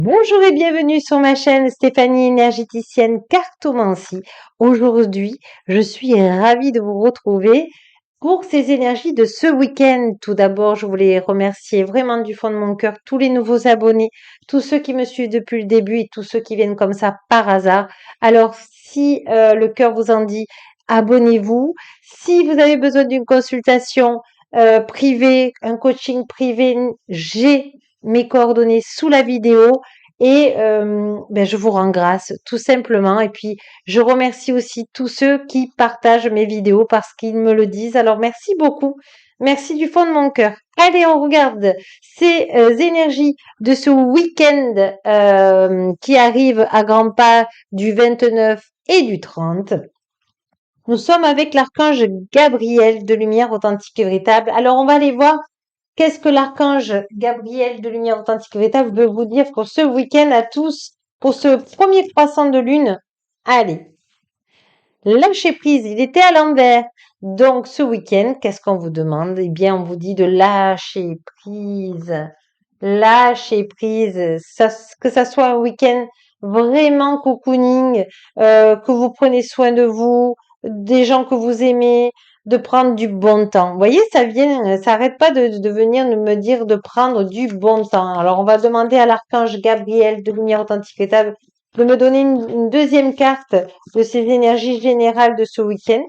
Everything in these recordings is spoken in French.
Bonjour et bienvenue sur ma chaîne Stéphanie énergéticienne cartomancie. Aujourd'hui, je suis ravie de vous retrouver pour ces énergies de ce week-end. Tout d'abord, je voulais remercier vraiment du fond de mon cœur tous les nouveaux abonnés, tous ceux qui me suivent depuis le début et tous ceux qui viennent comme ça par hasard. Alors, si le cœur vous en dit, abonnez-vous. Si vous avez besoin d'une consultation privée, un coaching privé, j'ai mes coordonnées sous la vidéo et je vous rends grâce tout simplement. Et puis, je remercie aussi tous ceux qui partagent mes vidéos parce qu'ils me le disent. Alors, merci beaucoup. Merci du fond de mon cœur. Allez, on regarde ces énergies de ce week-end qui arrive à grands pas du 29 et du 30. Nous sommes avec l'archange Gabriel de lumière authentique et véritable. Alors, on va aller voir qu'est-ce que l'archange Gabriel de lumière authentique et véritable veut vous dire pour ce week-end à tous, pour ce premier croissant de lune. Allez, lâchez prise, il était à l'envers. Donc, ce week-end, qu'est-ce qu'on vous demande? Eh bien, on vous dit de lâcher prise. Lâcher prise, que ça soit un week-end vraiment cocooning, que vous prenez soin de vous, des gens que vous aimez, de prendre du bon temps. Vous voyez, ça arrête pas de venir me dire de prendre du bon temps. Alors, on va demander à l'archange Gabriel de lumière authentique et véritable de me donner une deuxième carte de ces énergies générales de ce week-end.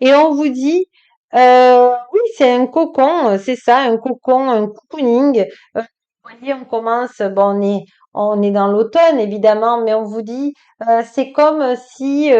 Et on vous dit, oui, c'est un cocon, c'est ça, un cocon, un cocooning. Vous voyez, on commence, bon, on est dans l'automne évidemment, mais on vous dit, c'est comme si,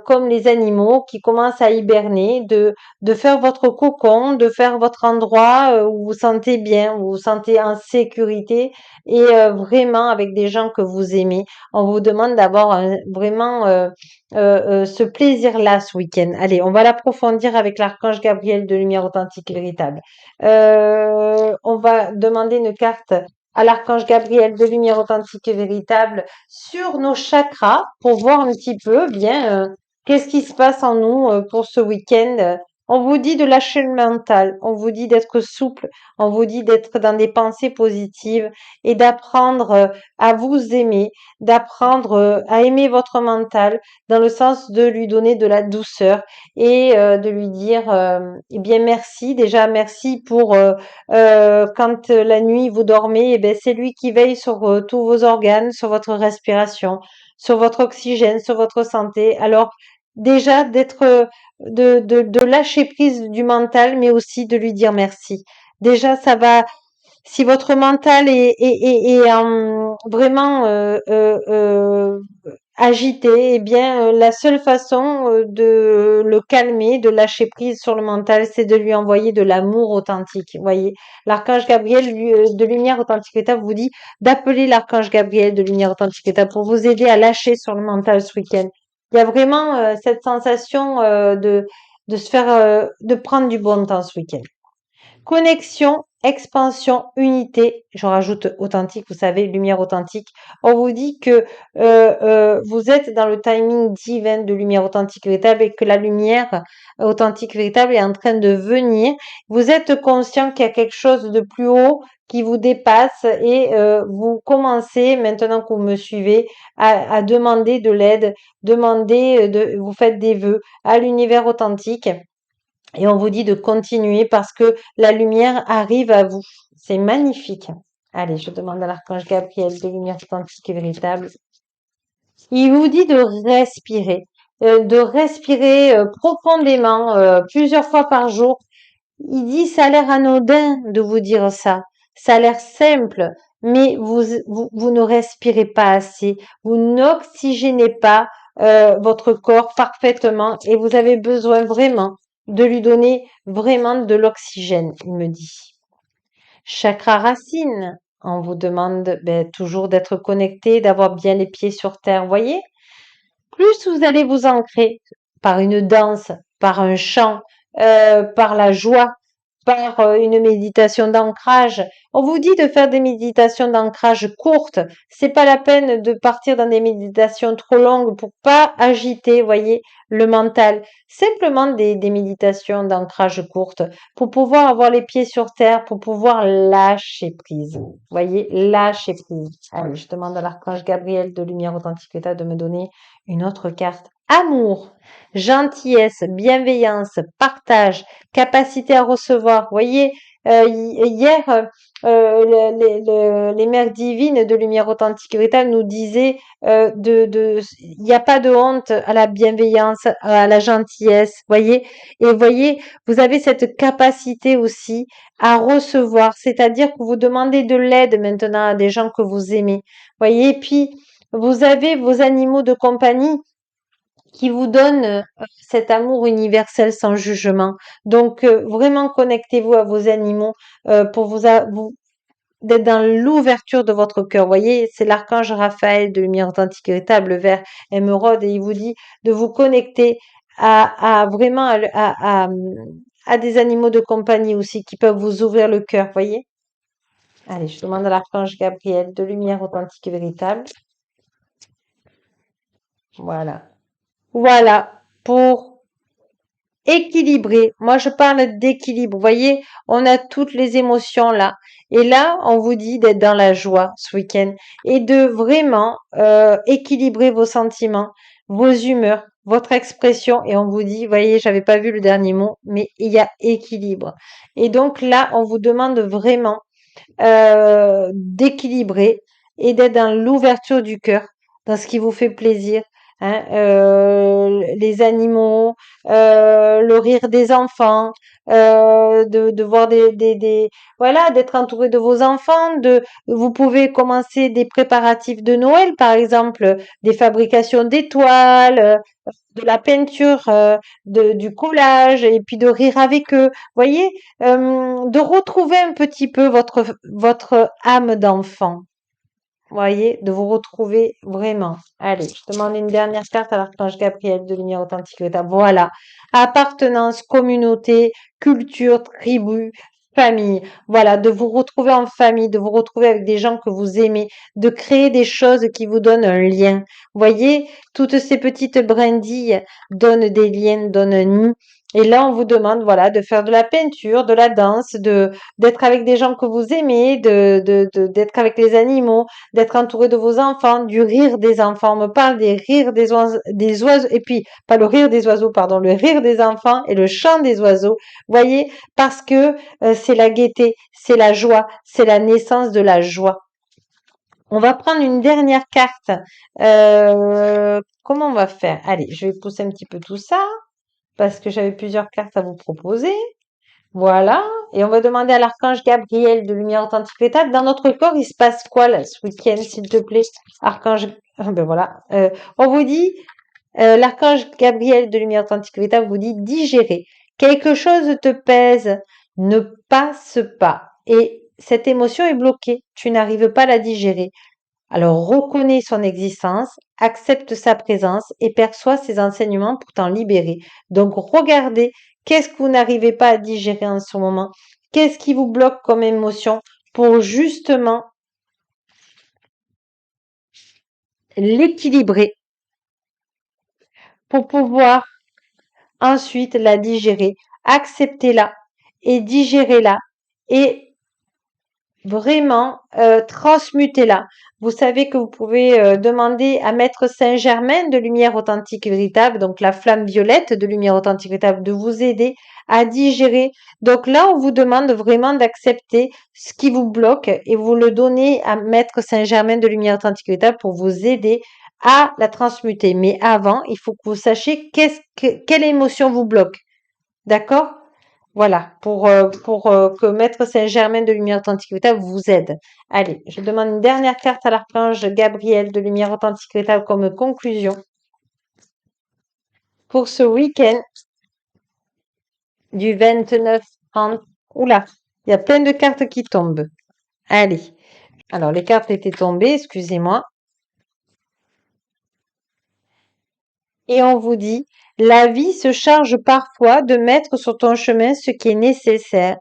comme les animaux qui commencent à hiberner, de faire votre cocon, de faire votre endroit où vous vous sentez bien, où vous vous sentez en sécurité et vraiment avec des gens que vous aimez. On vous demande d'avoir vraiment ce plaisir-là ce week-end. Allez, on va l'approfondir avec l'archange Gabriel de lumière authentique et véritable. On va demander une carte à l'archange Gabriel de lumière authentique et véritable sur nos chakras pour voir un petit peu bien qu'est-ce qui se passe en nous pour ce week-end. On vous dit de lâcher le mental, on vous dit d'être souple, on vous dit d'être dans des pensées positives et d'apprendre à vous aimer, d'apprendre à aimer votre mental dans le sens de lui donner de la douceur et de lui dire eh bien merci, déjà merci pour quand la nuit vous dormez, eh bien c'est lui qui veille sur tous vos organes, sur votre respiration, sur votre oxygène, sur votre santé. Alors déjà de lâcher prise du mental, mais aussi de lui dire merci. Déjà, ça va, si votre mental est vraiment agité, eh bien, la seule façon de le calmer, de lâcher prise sur le mental, c'est de lui envoyer de l'amour authentique. Vous voyez, l'archange Gabriel de lumière authentique état vous dit d'appeler l'archange Gabriel de lumière authentique état pour vous aider à lâcher sur le mental ce week-end. Il y a vraiment cette sensation de se faire, de prendre du bon temps ce week-end. Connexion, expansion, unité. Je rajoute authentique, vous savez, lumière authentique. On vous dit que vous êtes dans le timing divin de lumière authentique véritable et que la lumière authentique véritable est en train de venir. Vous êtes conscient qu'il y a quelque chose de plus haut qui vous dépasse et vous commencez, maintenant que vous me suivez, à demander de l'aide, vous faites des vœux à l'univers authentique. Et on vous dit de continuer parce que la lumière arrive à vous. C'est magnifique. Allez, je demande à l'archange Gabriel de lumière authentique et véritable. Il vous dit de respirer profondément plusieurs fois par jour. Il dit, ça a l'air anodin de vous dire ça. Ça a l'air simple, mais vous ne respirez pas assez. Vous n'oxygénez pas votre corps parfaitement et vous avez besoin vraiment de lui donner vraiment de l'oxygène, il me dit. Chakra racine, on vous demande toujours d'être connecté, d'avoir bien les pieds sur terre, voyez? Plus vous allez vous ancrer par une danse, par un chant, par la joie, par une méditation d'ancrage. On vous dit de faire des méditations d'ancrage courtes. C'est pas la peine de partir dans des méditations trop longues pour pas agiter, voyez, le mental. Simplement des méditations d'ancrage courtes pour pouvoir avoir les pieds sur terre, pour pouvoir lâcher prise. Voyez, lâcher prise. Allez, je demande à l'archange Gabriel de Lumière Authentique État de me donner une autre carte. Amour, gentillesse, bienveillance, partage, capacité à recevoir. Voyez, hier, les mères divines de Lumière Authentique Véritable nous disaient il n'y a pas de honte à la bienveillance, à la gentillesse. Voyez, et voyez, vous avez cette capacité aussi à recevoir, c'est-à-dire que vous demandez de l'aide maintenant à des gens que vous aimez. Voyez, et puis vous avez vos animaux de compagnie qui vous donne cet amour universel sans jugement. Donc, vraiment connectez-vous à vos animaux pour d'être dans l'ouverture de votre cœur. Vous voyez, c'est l'archange Raphaël de Lumière Authentique Véritable, vert émeraude, et il vous dit de vous connecter à vraiment à des animaux de compagnie aussi qui peuvent vous ouvrir le cœur. Vous voyez? Allez, je demande à l'archange Gabriel de Lumière Authentique Véritable. Voilà. Voilà pour équilibré. Moi, je parle d'équilibre. Vous voyez, on a toutes les émotions là. Et là, on vous dit d'être dans la joie ce week-end et de vraiment équilibrer vos sentiments, vos humeurs, votre expression. Et on vous dit, vous voyez, j'avais pas vu le dernier mot, mais il y a équilibre. Et donc là, on vous demande vraiment d'équilibrer et d'être dans l'ouverture du cœur, dans ce qui vous fait plaisir. Hein, les animaux, le rire des enfants, de voir voilà, d'être entouré de vos enfants, vous pouvez commencer des préparatifs de Noël, par exemple, des fabrications d'étoiles, de la peinture, du collage, et puis de rire avec eux. Voyez, de retrouver un petit peu votre âme d'enfant. Voyez, de vous retrouver vraiment. Allez, je demande une dernière carte à l'archange Gabriel de Lumière Authentique Véritable. Voilà. Appartenance, communauté, culture, tribu, famille. Voilà, de vous retrouver en famille, de vous retrouver avec des gens que vous aimez, de créer des choses qui vous donnent un lien. Voyez, toutes ces petites brindilles donnent des liens, donnent un nid. Et là, on vous demande, voilà, de faire de la peinture, de la danse, d'être avec des gens que vous aimez, d'être avec les animaux, d'être entouré de vos enfants, du rire des enfants. On me parle des rires des oiseaux, et puis, pas le rire des oiseaux, pardon, le rire des enfants et le chant des oiseaux. Voyez, parce que c'est la gaieté, c'est la joie, c'est la naissance de la joie. On va prendre une dernière carte. Comment on va faire? Allez, je vais pousser un petit peu tout ça, parce que j'avais plusieurs cartes à vous proposer. Voilà. Et on va demander à l'archange Gabriel de Lumière Authentique Véritable. Dans notre corps, il se passe quoi là, ce week-end, s'il te plaît? Archange, ben voilà. On vous dit, l'archange Gabriel de Lumière Authentique Véritable vous dit digérer. Quelque chose te pèse, ne passe pas. Et cette émotion est bloquée. Tu n'arrives pas à la digérer. Alors reconnais son existence, accepte sa présence et perçois ses enseignements pour t'en libérer. Donc regardez qu'est-ce que vous n'arrivez pas à digérer en ce moment, qu'est-ce qui vous bloque comme émotion pour justement l'équilibrer, pour pouvoir ensuite la digérer, acceptez-la et digérez-la et vraiment transmutez-la. Vous savez que vous pouvez demander à Maître Saint-Germain de Lumière Authentique Véritable, donc la flamme violette de Lumière Authentique Véritable, de vous aider à digérer. Donc là, on vous demande vraiment d'accepter ce qui vous bloque et vous le donnez à Maître Saint-Germain de Lumière Authentique Véritable pour vous aider à la transmuter. Mais avant, il faut que vous sachiez quelle émotion vous bloque. D'accord? Voilà, pour que Maître Saint-Germain de Lumière Authentique Véritable vous aide. Allez, je demande une dernière carte à l'archange Gabriel de Lumière Authentique Véritable comme conclusion pour ce week-end du 29 30. Oula, il y a plein de cartes qui tombent. Allez, alors les cartes étaient tombées, excusez-moi. Et on vous dit, la vie se charge parfois de mettre sur ton chemin ce qui est nécessaire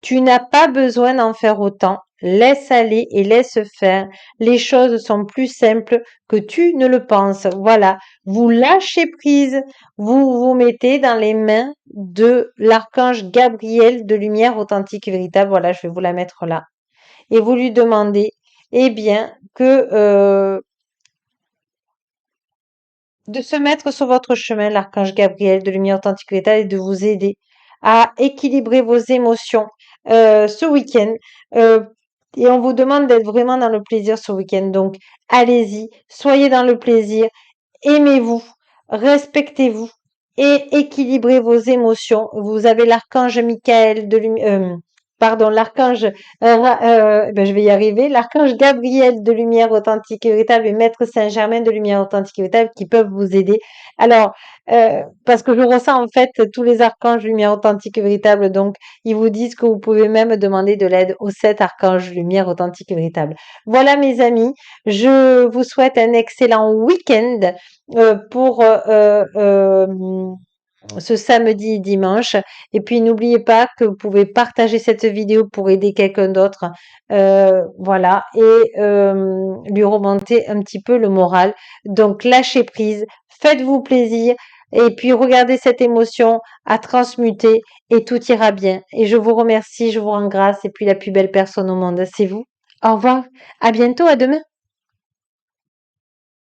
Tu n'as pas besoin d'en faire autant. Laisse aller et laisse faire. Les choses sont plus simples que tu ne le penses. Voilà. Vous lâchez prise. Vous vous mettez dans les mains de l'archange Gabriel de lumière authentique et véritable. Voilà, je vais vous la mettre là. Et vous lui demandez, eh bien, de se mettre sur votre chemin, l'archange Gabriel de lumière authentique véritable et de vous aider à équilibrer vos émotions ce week-end. Euh, et on vous demande d'être vraiment dans le plaisir ce week-end. Donc, allez-y, soyez dans le plaisir, aimez-vous, respectez-vous et équilibrez vos émotions. Vous avez l'archange Michael de pardon, l'archange, je vais y arriver, l'archange Gabriel de lumière authentique et véritable et maître Saint-Germain de lumière authentique et véritable qui peuvent vous aider. Alors, parce que je ressens en fait tous les archanges de lumière authentique et véritable, donc ils vous disent que vous pouvez même demander de l'aide aux 7 archanges de lumière authentique et véritable. Voilà mes amis, je vous souhaite un excellent week-end pour ce samedi et dimanche. Et puis n'oubliez pas que vous pouvez partager cette vidéo pour aider quelqu'un d'autre, voilà, et lui remonter un petit peu le moral. Donc lâchez prise, faites-vous plaisir. Et puis regardez cette émotion à transmuter et tout ira bien. Et je vous remercie, je vous rends grâce. Et puis la plus belle personne au monde, c'est vous. Au revoir, à bientôt, à demain.